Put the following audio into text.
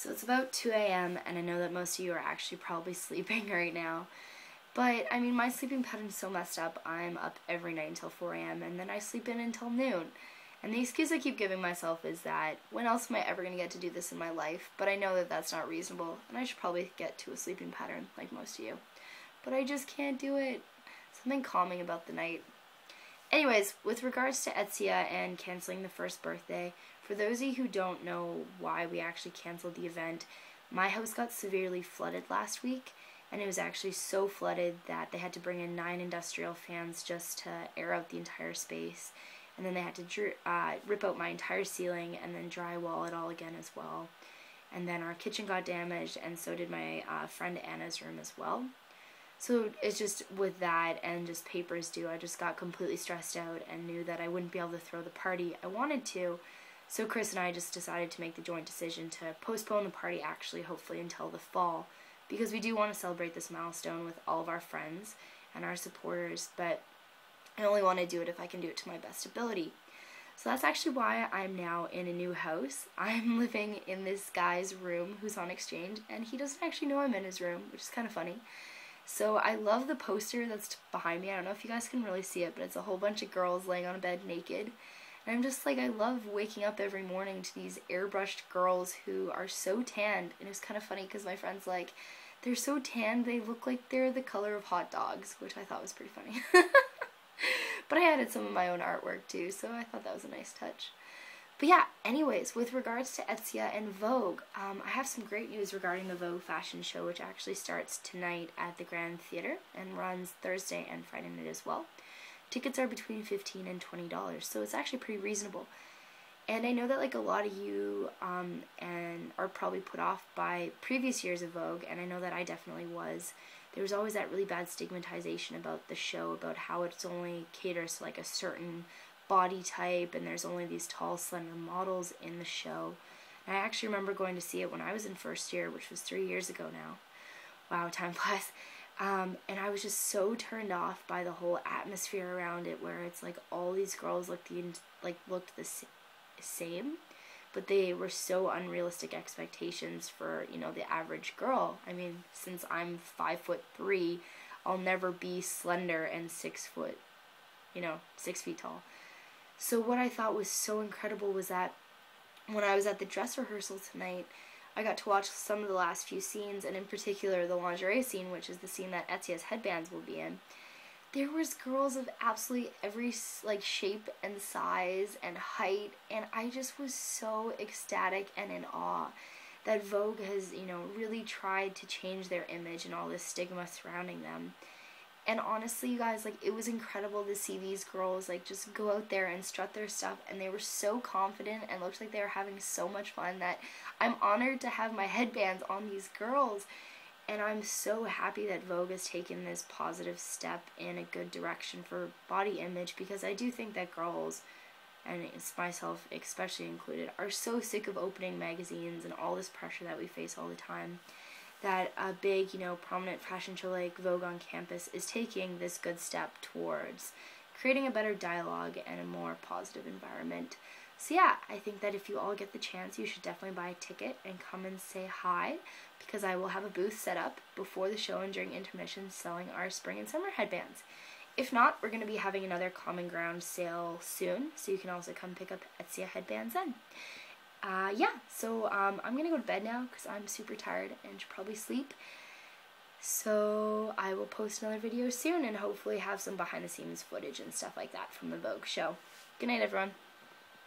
So it's about 2 a.m. and I know that most of you are actually probably sleeping right now. But, I mean, my sleeping pattern is so messed up. I'm up every night until 4 a.m. and then I sleep in until noon. And the excuse I keep giving myself is that, when else am I ever going to get to do this in my life? But I know that that's not reasonable, and I should probably get to a sleeping pattern like most of you. But I just can't do it. Something calming about the night. Anyways, with regards to Ezia and canceling the first birthday, for those of you who don't know why we actually canceled the event, my house got severely flooded last week, and it was actually so flooded that they had to bring in 9 industrial fans just to air out the entire space. And then they had to rip out my entire ceiling and then drywall it all again as well. And then our kitchen got damaged, and so did my friend Anna's room as well. So it's just with that and just papers due, I just got completely stressed out and knew that I wouldn't be able to throw the party I wanted to. So Chris and I just decided to make the joint decision to postpone the party actually hopefully until the fall, because we do want to celebrate this milestone with all of our friends and our supporters, but I only want to do it if I can do it to my best ability. So that's actually why I'm now in a new house. I'm living in this guy's room who's on exchange, and he doesn't actually know I'm in his room, which is kind of funny. So I love the poster that's behind me. I don't know if you guys can really see it, but it's a whole bunch of girls laying on a bed naked. And I'm just like, I love waking up every morning to these airbrushed girls who are so tanned. And it was kind of funny because my friend's like, they're so tanned, they look like they're the color of hot dogs, which I thought was pretty funny. But I added some of my own artwork too, so I thought that was a nice touch. But yeah, anyways, with regards to Ezia and Vogue, I have some great news regarding the Vogue Fashion Show, which actually starts tonight at the Grand Theater and runs Thursday and Friday night as well. Tickets are between $15 and $20, so it's actually pretty reasonable. And I know that like a lot of you and are probably put off by previous years of Vogue, and I know that I definitely was. There was always that really bad stigmatization about the show, about how it's only caters to like a certain body type, and there's only these tall, slender models in the show. And I actually remember going to see it when I was in first year, which was 3 years ago now. Wow, time flies. And I was just so turned off by the whole atmosphere around it, where it's like all these girls looked the same, but they were so unrealistic expectations for, you know, the average girl. I mean, since I'm 5'3", I'll never be slender and 6 feet tall. So what I thought was so incredible was that when I was at the dress rehearsal tonight, I got to watch some of the last few scenes, and in particular the lingerie scene, which is the scene that Ezia's headbands will be in. There was girls of absolutely every like shape and size and height, and I just was so ecstatic and in awe that Vogue has, you know, really tried to change their image and all this stigma surrounding them. And honestly, you guys, like, it was incredible to see these girls like just go out there and strut their stuff, and they were so confident and looked like they were having so much fun that I'm honored to have my headbands on these girls. And I'm so happy that Vogue has taken this positive step in a good direction for body image, because I do think that girls, and it's myself especially included, are so sick of opening magazines and all this pressure that we face all the time, that a big, you know, prominent fashion show like Vogue on campus is taking this good step towards creating a better dialogue and a more positive environment. So yeah, I think that if you all get the chance, you should definitely buy a ticket and come and say hi, because I will have a booth set up before the show and during intermission selling our spring and summer headbands. If not, we're going to be having another Common Ground sale soon, so you can also come pick up Ezia headbands then. I'm going to go to bed now because I'm super tired and should probably sleep. So I will post another video soon and hopefully have some behind the scenes footage and stuff like that from the Vogue show. Good night, everyone.